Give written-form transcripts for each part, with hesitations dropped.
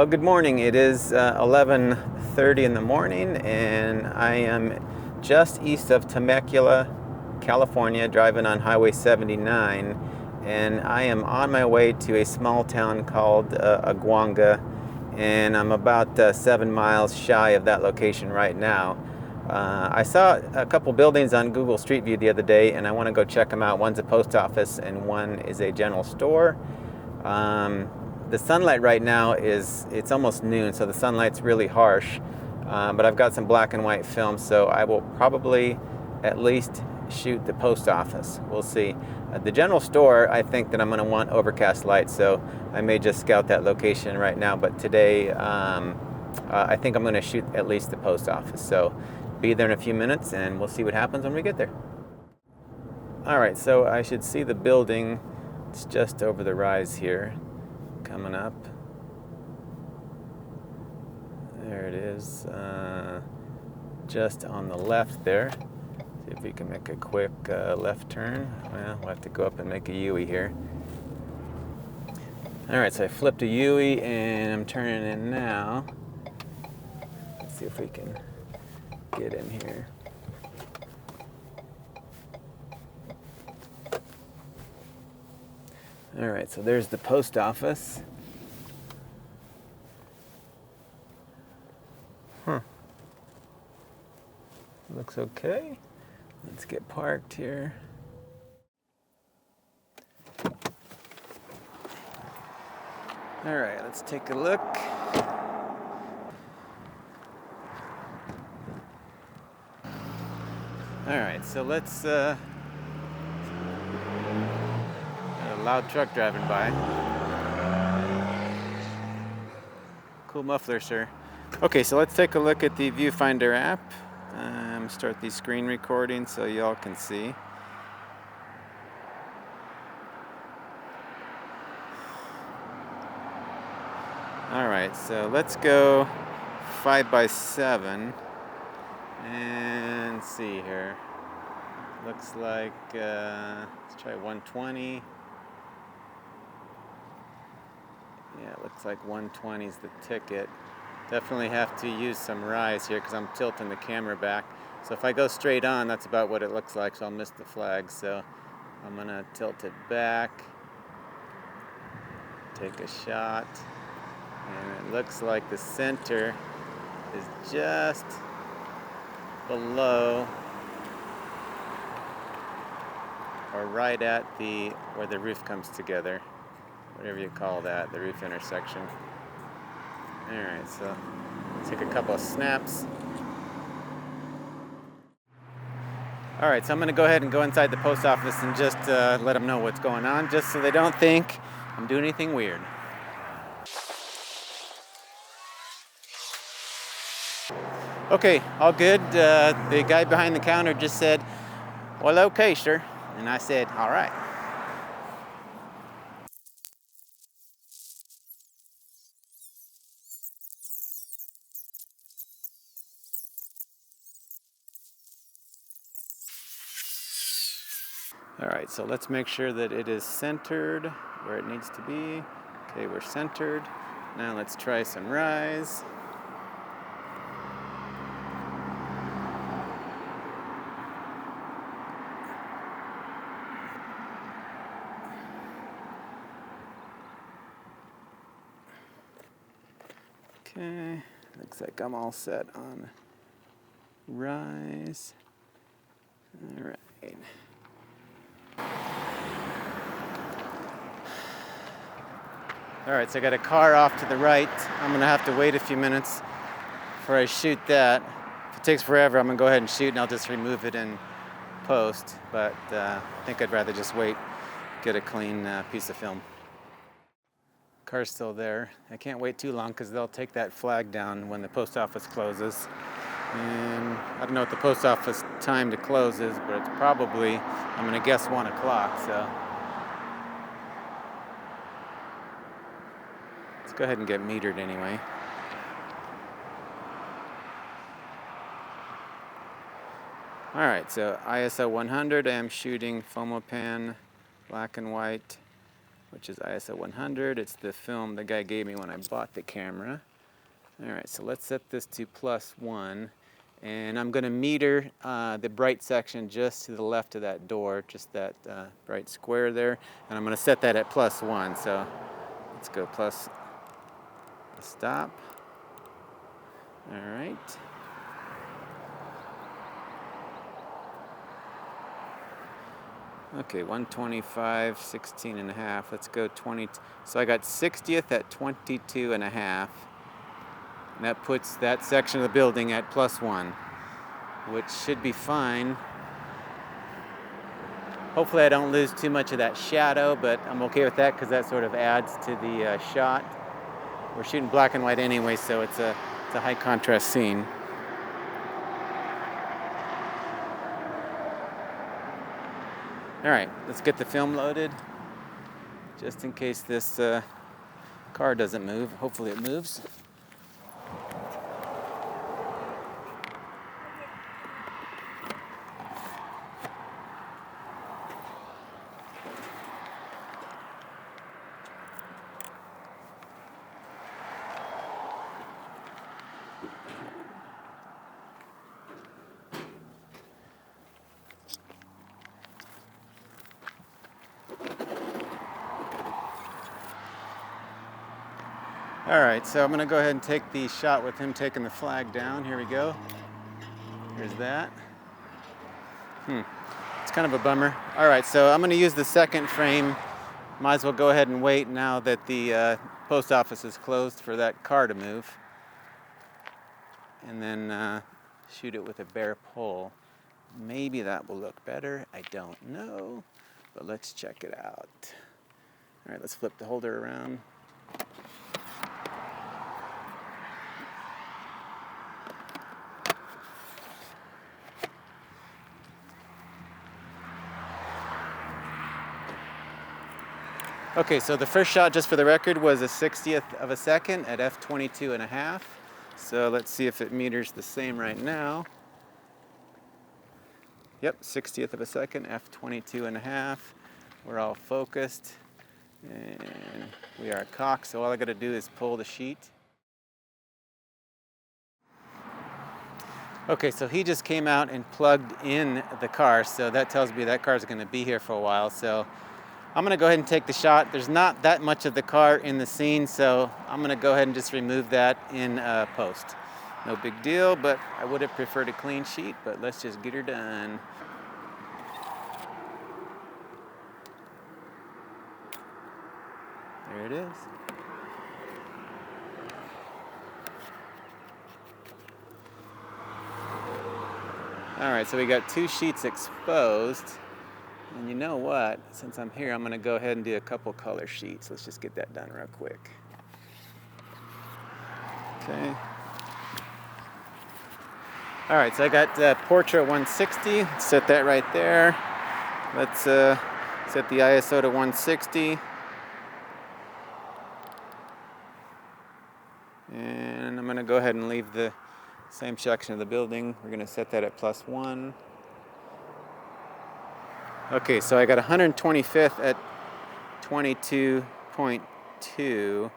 Well, good morning. It is 11:30 in the morning, and I am just east of Temecula, California, driving on Highway 79, and I am on my way to a small town called Aguanga, and I'm about 7 miles shy of that location right now. I saw a couple buildings on Google Street View the other day, and I want to go check them out. One's a post office, and one is a general store. The sunlight right now it's almost noon, so the sunlight's really harsh, but I've got some black and white film, so I will probably at least shoot the post office. We'll see. The general store, I think that I'm going to want overcast light, so I may just scout that location right now, but today I think I'm going to shoot at least the post office, so be there in a few minutes and we'll see what happens when we get there. Alright, so I should see the building. It's just over the rise here, coming up. There it is, just on the left there. See if we can make a quick left turn. Well, we'll have to go up and make a U-ey here. Alright, so I flipped a U-ey and I'm turning in now. Let's see if we can get in here. Alright, so there's the post office. Looks okay. Let's get parked here. Alright, let's take a look. Alright, so let's got a loud truck driving by. Cool muffler, sir. Okay, so let's take a look at the Viewfinder app. Start the screen recording so y'all can see. Alright, so let's go 5x7 and see here. Looks like, let's try 120. Yeah, it looks like 120 is the ticket. Definitely have to use some rise here because I'm tilting the camera back. So if I go straight on, that's about what it looks like, so I'll miss the flag. So I'm gonna tilt it back, take a shot, and it looks like the center is just below or right at where the roof comes together, whatever you call that, the roof intersection. Alright, so take a couple of snaps. Alright, so I'm going to go ahead and go inside the post office and just let them know what's going on, just so they don't think I'm doing anything weird. Okay, all good. The guy behind the counter just said, "Well, okay, sir." And I said, "All right." Alright, so let's make sure that it is centered where it needs to be. Okay, we're centered. Now let's try some rise. Okay, looks like I'm all set on rise. Alright. Alright, so I got a car off to the right. I'm going to have to wait a few minutes before I shoot that. If it takes forever, I'm going to go ahead and shoot and I'll just remove it in post. But I think I'd rather just wait, get a clean piece of film. Car's still there. I can't wait too long because they'll take that flag down when the post office closes. And I don't know what the post office time to close is, but it's probably, I'm going to guess 1 o'clock, so. Let's go ahead and get metered anyway. Alright, so ISO 100, I am shooting Fomapan, black and white, which is ISO 100. It's the film the guy gave me when I bought the camera. All right, so let's set this to +1. And I'm going to meter the bright section just to the left of that door, just that bright square there. And I'm going to set that at +1. So let's go plus stop. All right. Okay, 125, 16.5. Let's go 20. So I got 60th at 22.5. And that puts that section of the building at +1, which should be fine. Hopefully I don't lose too much of that shadow, but I'm okay with that because that sort of adds to the shot. We're shooting black and white anyway, so it's a high contrast scene. All right, let's get the film loaded, just in case this car doesn't move. Hopefully it moves. All right, so I'm gonna go ahead and take the shot with him taking the flag down. Here we go. Here's that. It's kind of a bummer. All right, so I'm gonna use the second frame. Might as well go ahead and wait now that the post office is closed for that car to move. And then shoot it with a bare pole. Maybe that will look better, I don't know, but let's check it out. All right, let's flip the holder around. Okay, so the first shot, just for the record, was a 60th of a second at f22.5. So let's see if it meters the same right now. Yep, 60th of a second, f22.5. We're all focused, and we are cocked, so all I gotta do is pull the sheet. Okay, so he just came out and plugged in the car, so that tells me that car's gonna be here for a while. So I'm gonna go ahead and take the shot. There's not that much of the car in the scene, so I'm gonna go ahead and just remove that in post. No big deal, but I would have preferred a clean sheet, but let's just get her done. There it is. All right, so we got 2 sheets exposed. And you know what? Since I'm here, I'm gonna go ahead and do a couple color sheets. Let's just get that done real quick. Okay. All right, so I got Portra 160. Set that right there. Let's set the ISO to 160. And I'm gonna go ahead and leave the same section of the building. We're gonna set that at +1. Okay, so I got 125th at 22.2.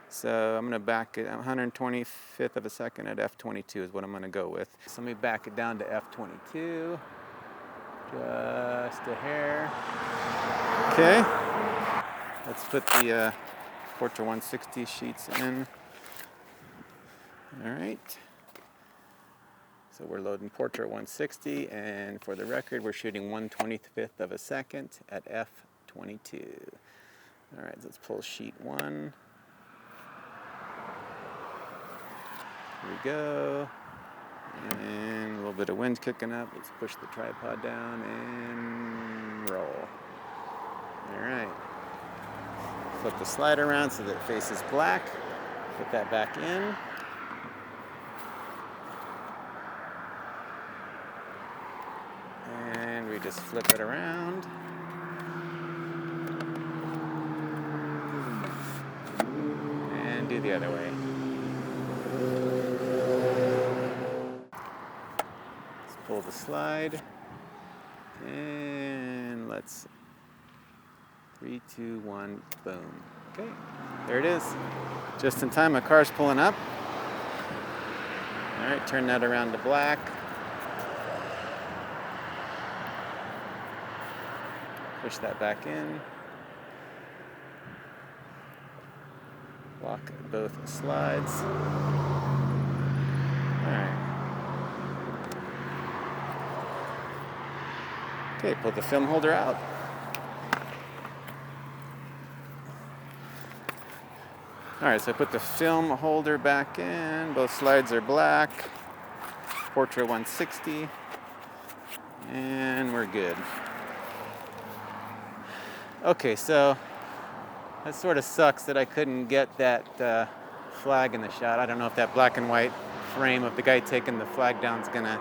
So I'm gonna back it, 125th of a second at f22 is what I'm gonna go with. So let me back it down to f22, just a hair. Okay, let's put the Portra 160 sheets in. All right. So we're loading Portra 160, and for the record, we're shooting 1/25th of a second at f22. All right, let's pull sheet 1. Here we go. And a little bit of wind kicking up. Let's push the tripod down and roll. All right. Flip the slide around so that it faces black. Put that back in. And we just flip it around. And do the other way. Let's pull the slide. And let's 3, 2, 1, boom. Okay, there it is. Just in time, a car's pulling up. All right, turn that around to black. Push that back in. Lock both slides. All right. Okay, pull the film holder out. All right, so I put the film holder back in. Both slides are black. Portra 160. And we're good. Okay, so that sort of sucks that I couldn't get that flag in the shot. I don't know if that black and white frame of the guy taking the flag down is gonna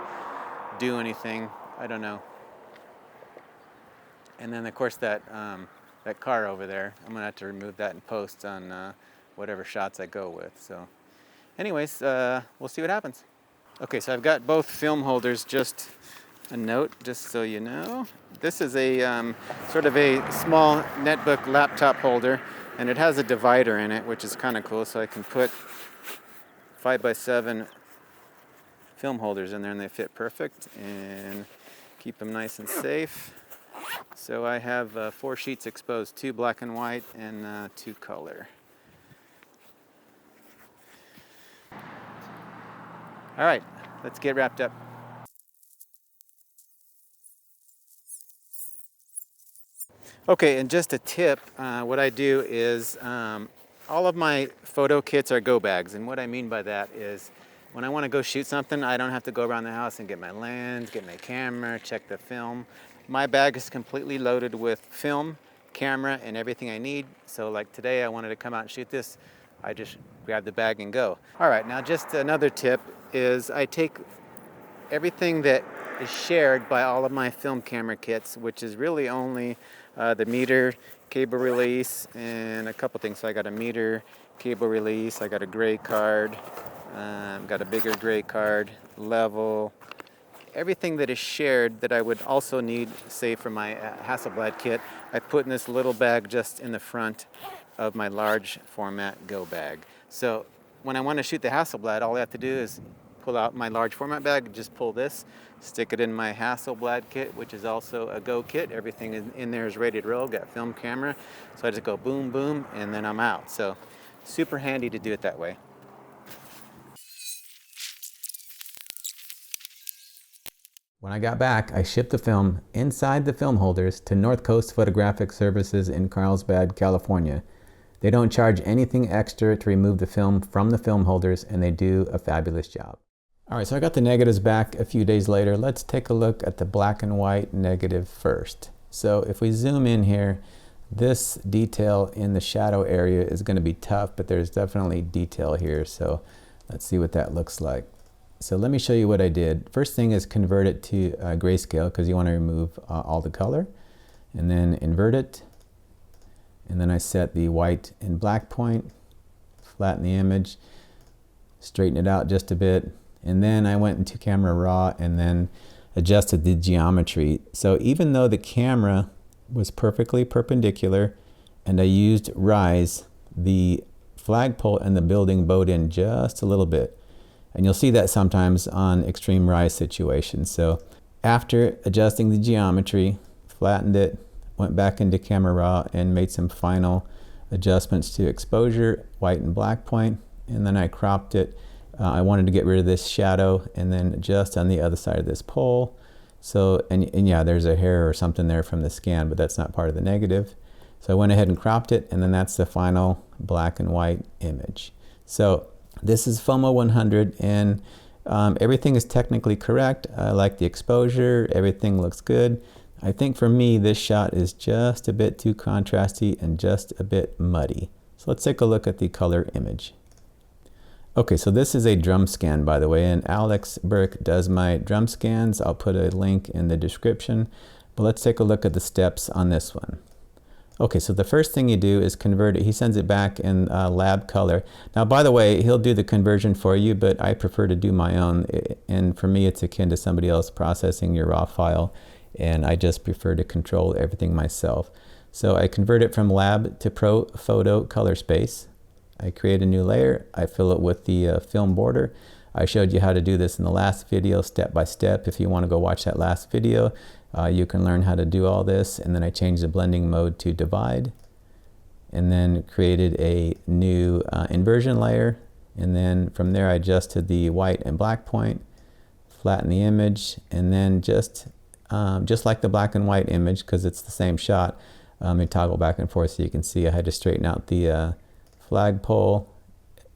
do anything. I don't know. And then of course that car over there, I'm gonna have to remove that in post on whatever shots I go with. So anyways, we'll see what happens. Okay, so I've got both film holders. Just a note, just so you know. This is a sort of a small netbook laptop holder, and it has a divider in it, which is kind of cool, so I can put 5x7 film holders in there, and they fit perfect, and keep them nice and safe. So I have 4 sheets exposed, 2 black and white and 2 color. All right, let's get wrapped up. Okay, and just a tip, what I do is all of my photo kits are go bags, and what I mean by that is when I want to go shoot something, I don't have to go around the house and get my lens, get my camera, check the film. My bag is completely loaded with film, camera, and everything I need. So like today I wanted to come out and shoot this, I just grab the bag and go. All right, now just another tip is I take everything that is shared by all of my film camera kits, which is really only the meter, cable release, and a couple things. So I got a meter, cable release, I got a gray card, got a bigger gray card, level, everything that is shared that I would also need, say for my Hasselblad kit, I put in this little bag just in the front of my large format go bag. So when I want to shoot the Hasselblad, all I have to do is pull out my large format bag, just pull this, stick it in my Hasselblad kit, which is also a go kit. Everything in there is ready to roll, got film, camera. So I just go boom, boom, and then I'm out. So super handy to do it that way. When I got back, I shipped the film inside the film holders to North Coast Photographic Services in Carlsbad, California. They don't charge anything extra to remove the film from the film holders, and they do a fabulous job. All right, so I got the negatives back a few days later. Let's take a look at the black and white negative first. So if we zoom in here, this detail in the shadow area is going to be tough, but there's definitely detail here. So let's see what that looks like. So let me show you what I did. First thing is convert it to grayscale, because you want to remove all the color, and then invert it. And then I set the white and black point, flatten the image, straighten it out just a bit. And then I went into camera raw and then adjusted the geometry. So even though the camera was perfectly perpendicular and I used rise, the flagpole and the building bowed in just a little bit. And you'll see that sometimes on extreme rise situations. So after adjusting the geometry, flattened it, went back into camera raw and made some final adjustments to exposure, white and black point, and then I cropped it. I wanted to get rid of this shadow, and then just on the other side of this pole. So, and yeah, there's a hair or something there from the scan, but that's not part of the negative. So I went ahead and cropped it, and then that's the final black and white image. So this is FOMO 100, and everything is technically correct. I like the exposure, everything looks good. I think for me, this shot is just a bit too contrasty and just a bit muddy. So let's take a look at the color image. Okay, so this is a drum scan, by the way, and Alex Burke does my drum scans. I'll put a link in the description, but let's take a look at the steps on this one. Okay, so the first thing you do is convert it. He sends it back in lab color. Now, by the way, he'll do the conversion for you, but I prefer to do my own, and for me, it's akin to somebody else processing your raw file, and I just prefer to control everything myself. So I convert it from lab to pro photo color space. I create a new layer. I fill it with the film border. I showed you how to do this in the last video, step by step. If you want to go watch that last video, you can learn how to do all this. And then I changed the blending mode to divide, and then created a new inversion layer. And then from there, I adjusted the white and black point, flatten the image, and then just like the black and white image, because it's the same shot, I toggle back and forth so you can see I had to straighten out the flagpole,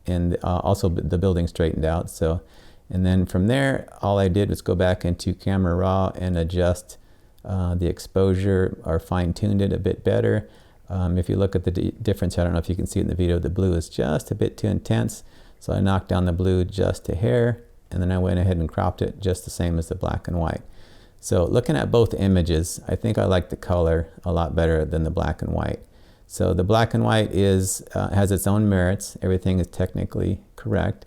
and also the building straightened out. So, and then from there, all I did was go back into camera raw and adjust the exposure, or fine-tuned it a bit better. If you look at the difference, I don't know if you can see it in the video, the blue is just a bit too intense. So I knocked down the blue just a hair, and then I went ahead and cropped it just the same as the black and white. So looking at both images, I think I like the color a lot better than the black and white. So the black and white has its own merits. Everything is technically correct,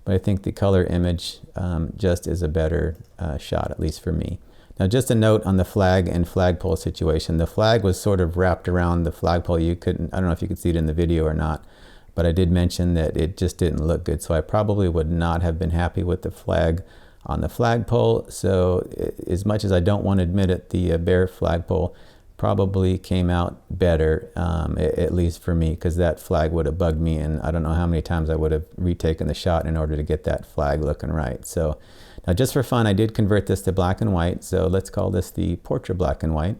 but I think the color image just is a better shot, at least for me. Now, just a note on the flag and flagpole situation. The flag was sort of wrapped around the flagpole. I don't know if you could see it in the video or not, but I did mention that it just didn't look good. So I probably would not have been happy with the flag on the flagpole. So as much as I don't want to admit it, the bare flagpole probably came out better, at least for me, because that flag would have bugged me, and I don't know how many times I would have retaken the shot in order to get that flag looking right. So now, just for fun, I did convert this to black and white. So let's call this the Portra black and white.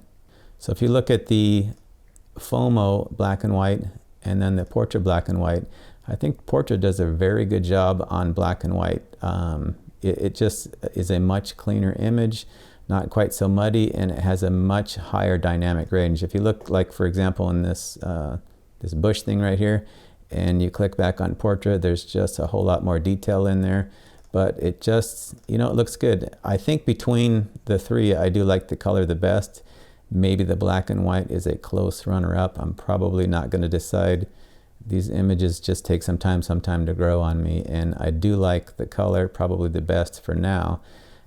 So if you look at the FOMO black and white and then the Portra black and white, I think Portra does a very good job on black and white. It just is a much cleaner image, not quite so muddy, and it has a much higher dynamic range. If you look, like, for example, in this this bush thing right here, and you click back on Portra, there's just a whole lot more detail in there. But it just, it looks good. I think between the three, I do like the color the best. Maybe the black and white is a close runner-up. I'm probably not going to decide. These images just take some time to grow on me, and I do like the color probably the best for now.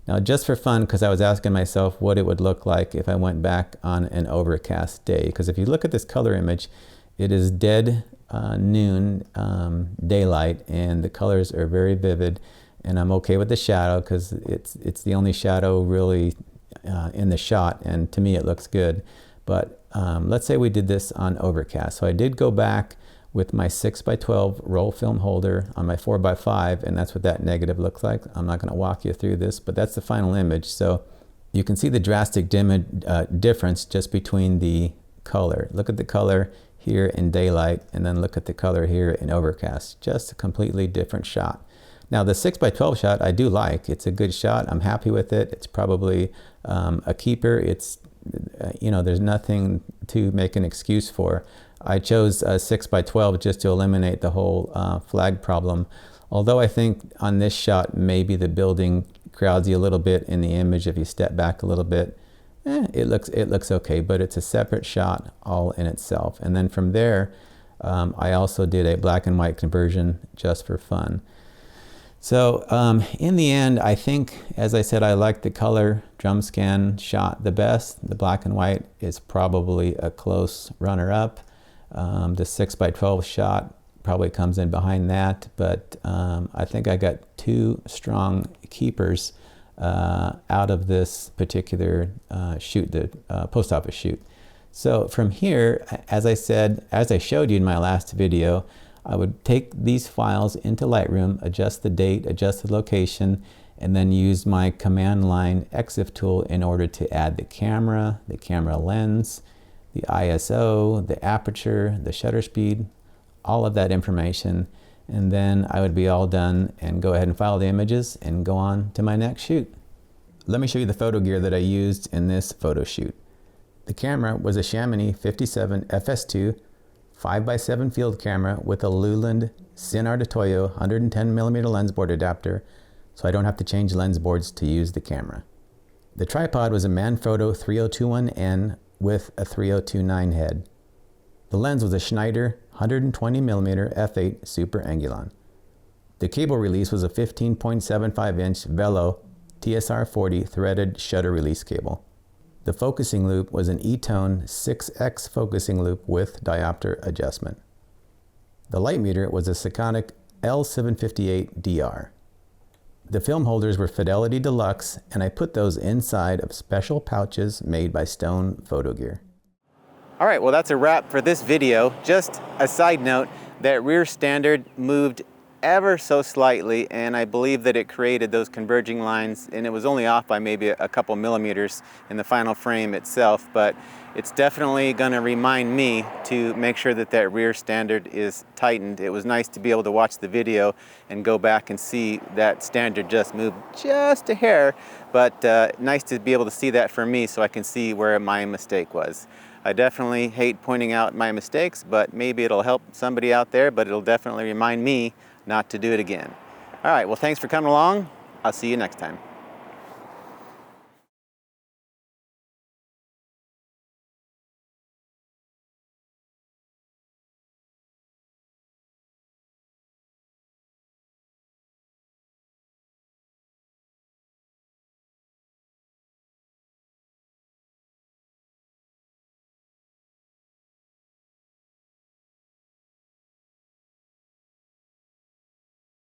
Now, just for fun, because I was asking myself what it would look like if I went back on an overcast day. Because if you look at this color image, it is dead noon, daylight, and the colors are very vivid. And I'm okay with the shadow because it's the only shadow really in the shot, and to me it looks good. But let's say we did this on overcast. So I did go back with my 6x12 roll film holder on my 4x5, and that's what that negative looks like. I'm not going to walk you through this, but that's the final image. So you can see the drastic difference just between the color. Look at the color here in daylight, and then look at the color here in overcast. Just a completely different shot. Now, the 6x12 shot I do like. It's a good shot. I'm happy with it. It's probably a keeper. It's, there's nothing to make an excuse for. I chose 6x12 just to eliminate the whole flag problem. Although I think on this shot, maybe the building crowds you a little bit in the image if you step back a little bit. It looks okay, but it's a separate shot all in itself. And then from there, I also did a black and white conversion just for fun. So in the end, I think, as I said, I like the color drum scan shot the best. The black and white is probably a close runner-up. The 6x12 shot probably comes in behind that, but I think I got two strong keepers out of this particular shoot, the post office shoot. So from here, as I said, as I showed you in my last video, I would take these files into Lightroom, adjust the date, adjust the location, and then use my command line EXIF tool in order to add the camera lens, the ISO, the aperture, the shutter speed, all of that information. And then I would be all done and go ahead and file the images and go on to my next shoot. Let me show you the photo gear that I used in this photo shoot. The camera was a Chamonix 57 FS2 5x7 field camera with a Luland Sinar to Toyo 110mm Lensboard adapter, so I don't have to change lens boards to use the camera. The tripod was a Manfrotto 3021N with a 3029 head. The lens was a Schneider 120mm f8 Super-Angulon. The cable release was a 15.75-inch Vello TSR40 threaded shutter release cable. The focusing loop was an eTone 6X focusing loop with diopter adjustment. The light meter was a Sekonic L758DR. The film holders were Fidelity Deluxe, and I put those inside of special pouches made by Stone Photo Gear. All right, well that's a wrap for this video. Just a side note, that rear standard moved ever so slightly, and I believe that it created those converging lines, and it was only off by maybe a couple millimeters in the final frame itself, but it's definitely going to remind me to make sure that that rear standard is tightened. It was nice to be able to watch the video and go back and see that standard just moved just a hair, but nice to be able to see that for me so I can see where my mistake was. I definitely hate pointing out my mistakes, but maybe it'll help somebody out there, but it'll definitely remind me not to do it again. All right, well, thanks for coming along. I'll see you next time.